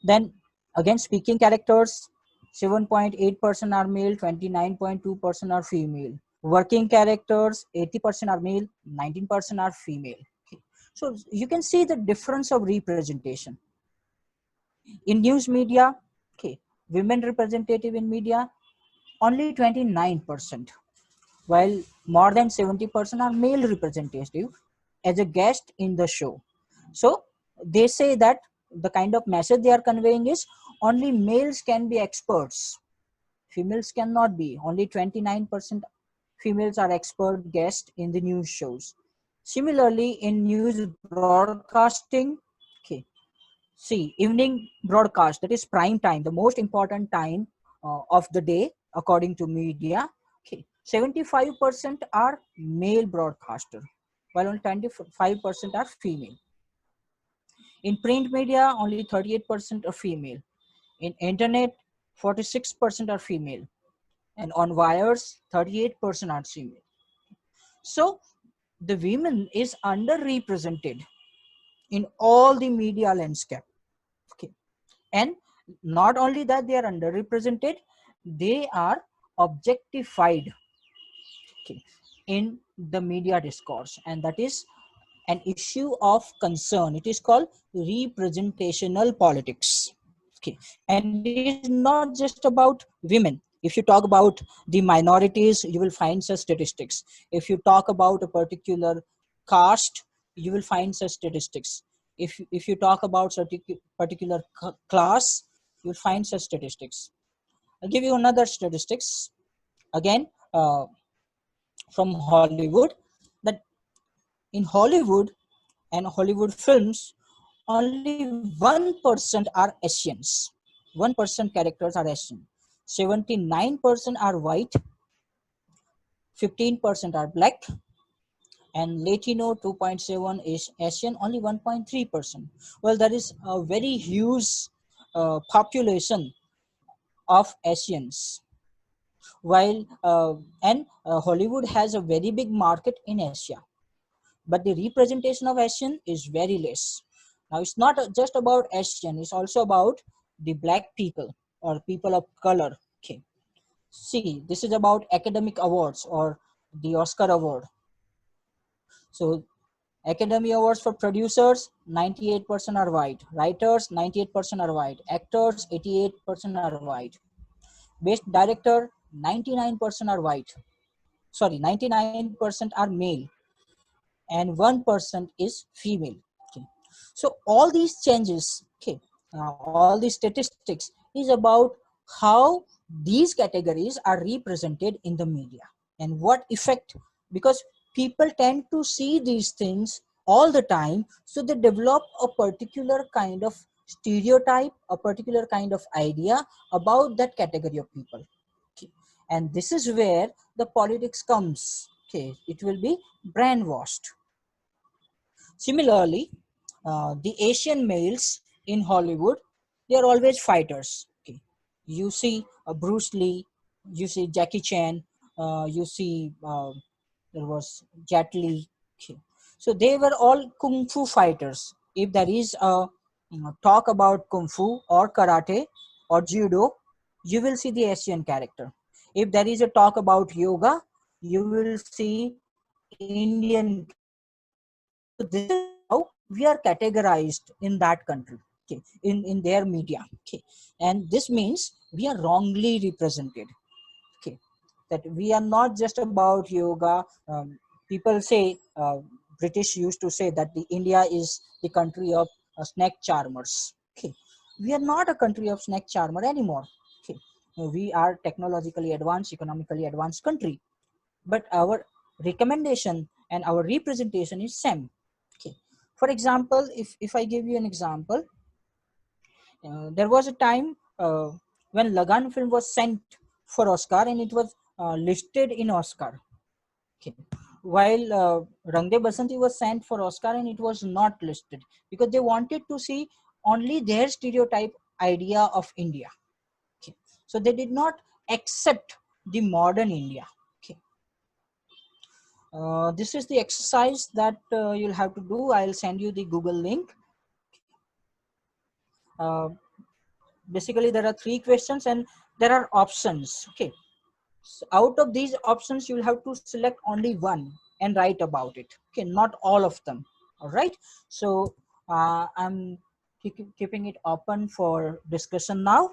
Then again, speaking characters, 7.8% are male, 29.2% are female. Working characters, 80% are male, 19% are female. Okay. So you can see the difference of representation. In news media, okay, women representative in media, only 29%, while more than 70% are male representative as a guest in the show. So they say that the kind of message they are conveying is only males can be experts, females cannot be. Only 29% females are expert guests in the news shows. Similarly, in news broadcasting, okay, see, evening broadcast, that is prime time, the most important time of the day according to media. Okay, 75% are male broadcaster, while only 25% are female. In print media, only 38% are female. In internet, 46% are female. And on wires, 38% are female. So the women is underrepresented in all the media landscape. Okay. And not only that they are underrepresented, they are objectified, okay, in the media discourse, and that is an issue of concern. It is called representational politics. Okay, and it is not just about women. If you talk about the minorities, you will find such statistics. If you talk about a particular caste, you will find such statistics. If you talk about particular class, you will find such statistics. I'll give you another statistics again from Hollywood, that in Hollywood and Hollywood films, only 1% are Asians. 1% characters are Asian. 79% are white, 15% are black, and Latino 2.7 is Asian, only 1.3%. Well, that is a very huge population of Asians. While Hollywood has a very big market in Asia, but the representation of Asian is very less. Now, it's not just about Asian, it's also about the black people or people of color. Okay. See, this is about academic awards or the Oscar award. So, Academy Awards for producers, 98% are white. Writers, 98% are white. Actors, 88% are white. Best director, 99% are white. Sorry, 99% are male. And 1% is female. Okay. So all these changes, okay, all these statistics is about how these categories are represented in the media and what effect, because people tend to see these things all the time, so they develop a particular kind of stereotype, a particular kind of idea about that category of people. Okay. And this is where the politics comes. Okay, it will be brainwashed. Similarly, the Asian males in Hollywood, they are always fighters. Okay. You see Bruce Lee, you see Jackie Chan, you see there was Jet Li. Okay. So they were all kung fu fighters. If there is a talk about kung fu or karate or judo, you will see the Asian character. If there is a talk about yoga, you will see Indian character. So this is how we are categorized in that country, okay, in their media. Okay, and this means we are wrongly represented. Okay, that we are not just about yoga. People say British used to say that the India is the country of snake charmers. Okay, we are not a country of snake charmer anymore. Okay, we are technologically advanced, economically advanced country, but our recommendation and our representation is same. Okay, for example, if I give you an example, there was a time when Lagan film was sent for Oscar and it was listed in Oscar. Okay, while Rang De Basanti was sent for Oscar and it was not listed because they wanted to see only their stereotype idea of India. Okay, so they did not accept the modern India. Okay. This is the exercise that you'll have to do. I'll send you the Google link. Uh, Basically, there are 3 questions and there are options. Okay. So out of these options, you'll have to select only one and write about it. Okay, not all of them. All right. So I'm keeping it open for discussion now.